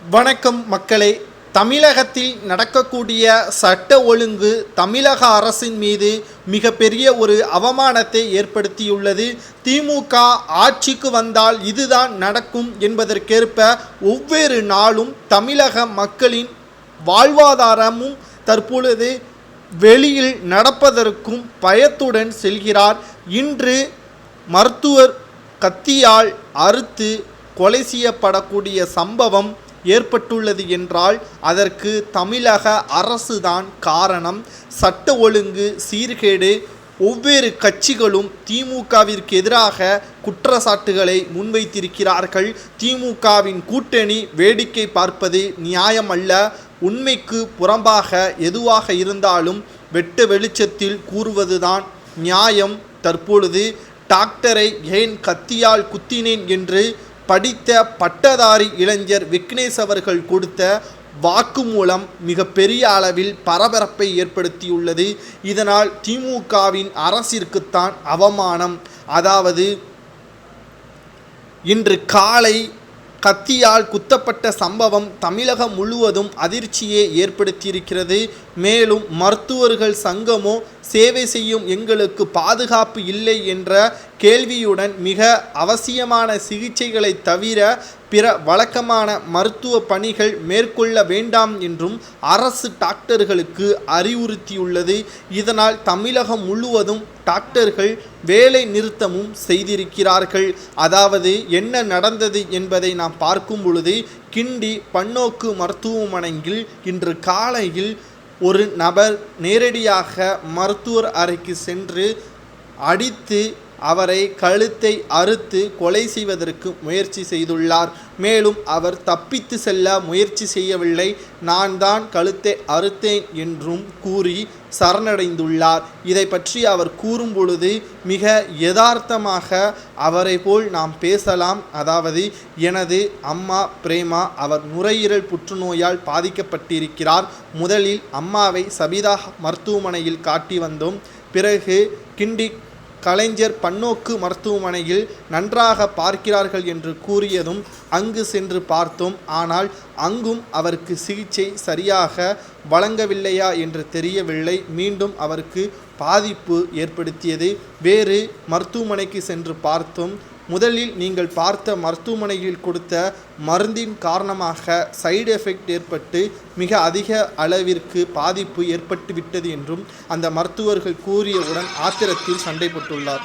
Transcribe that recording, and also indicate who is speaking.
Speaker 1: வணக்கம் மக்களே. தமிழகத்தில் நடக்கக்கூடிய சட்ட ஒழுங்கு தமிழக அரசின் மீது மிகப்பெரிய ஒரு அவமானத்தை ஏற்படுத்தியுள்ளது. திமுக ஆட்சிக்கு வந்தால் இதுதான் நடக்கும் என்பதற்கேற்ப ஒவ்வொரு நாளும் தமிழக மக்களின் வாழ்வாதாரமும் தற்பொழுது வெளியில் நடப்பதற்கும் பயத்துடன் செல்கிறார். இன்று மருத்துவர் கத்தியால் அறுத்து கொலை செய்யப்படக்கூடிய சம்பவம் ஏற்பட்டுள்ளது என்றால் அதற்கு தமிழக அரசுதான் காரணம். சட்ட ஒழுங்கு சீர்கேடு. ஒவ்வொரு கட்சிகளும் திமுகவிற்கு எதிராக குற்றச்சாட்டுகளை முன்வைத்திருக்கிறார்கள். திமுகவின் கூட்டணி வேடிக்கை பார்ப்பது நியாயமல்ல. உண்மைக்கு புறம்பாக எதுவாக இருந்தாலும் வெட்ட வெளிச்சத்தில் கூறுவதுதான் நியாயம். தற்பொழுது டாக்டரை ஏன் கத்தியால் குத்தினேன் என்று படித்த பட்டதாரி இளைஞர் விக்னேஷ் அவர்கள் கொடுத்த வாக்குமூலம் மிகப்பெரிய அளவில் பரபரப்பை ஏற்படுத்தியுள்ளது. இதனால் திமுகவின் அரசிற்குத்தான் அவமானம். அதாவது இன்று காலை கத்தியால் குத்தப்பட்ட சம்பவம் தமிழகம் முழுவதும் அதிர்ச்சியை ஏற்படுத்தியிருக்கிறது. மேலும் மருத்துவர்கள் சங்கமோ சேவை செய்யும் எங்களுக்கு பாதுகாப்பு இல்லை என்ற கேள்வியுடன் மிக அவசியமான சிகிச்சைகளை தவிர பிற வழக்கமான மருத்துவ பணிகள் மேற்கொள்ள வேண்டாம் என்றும் அரசு டாக்டர்களுக்கு அறிவுறுத்தியுள்ளது. இதனால் தமிழகம் முழுவதும் டாக்டர்கள் வேலை நிறுத்தமும் செய்திருக்கிறார்கள். அதாவது என்ன நடந்தது என்பதை நாம் பார்க்கும் பொழுது கிண்டி பன்னோக்கு மருத்துவமனையில் இன்று காலையில் ஒரு நபர் நேரடியாக மருத்துவர் அறைக்கு சென்று அடித்து அவரை கழுத்தை அறுத்து கொலை செய்வதற்கு முயற்சி செய்துள்ளார். மேலும் அவர் தப்பித்து செல்ல முயற்சி செய்யவில்லை, நான் தான் கழுத்தை அறுத்தேன் என்றும் கூறி சரணடைந்துள்ளார். இதை பற்றி அவர் கூறும் பொழுது மிக யதார்த்தமாக அவரை போல் நாம் பேசலாம். அதாவது எனது அம்மா பிரேமா, அவர் நுரையீரல் புற்றுநோயால் பாதிக்கப்பட்டிருக்கிறார். முதலில் அம்மாவை சபிதா மருத்துவமனையில் காட்டி வந்தோம். பிறகு கிண்டி கலைஞர் பன்னோக்கு மருத்துவமனையில் நன்றாக பார்க்கிறார்கள் என்று கூறியதும் அங்கு சென்று பார்த்தோம். ஆனால் அங்கும் அவருக்கு சிகிச்சை சரியாக வழங்கவில்லையா என்று தெரியவில்லை. மீண்டும் அவருக்கு பாதிப்பு ஏற்படுத்தியது. வேறு மருத்துவமனைக்கு சென்று பார்த்தோம். முதலில் நீங்கள் பார்த்த மருத்துவமனையில் கொடுத்த மருந்தின் காரணமாக சைடு எஃபெக்ட் ஏற்பட்டு மிக அதிக அளவிற்கு பாதிப்பு ஏற்பட்டுவிட்டது என்றும் அந்த மருத்துவர்கள் கூறியவுடன் ஆத்திரத்தில் சண்டை போட்டுள்ளார்.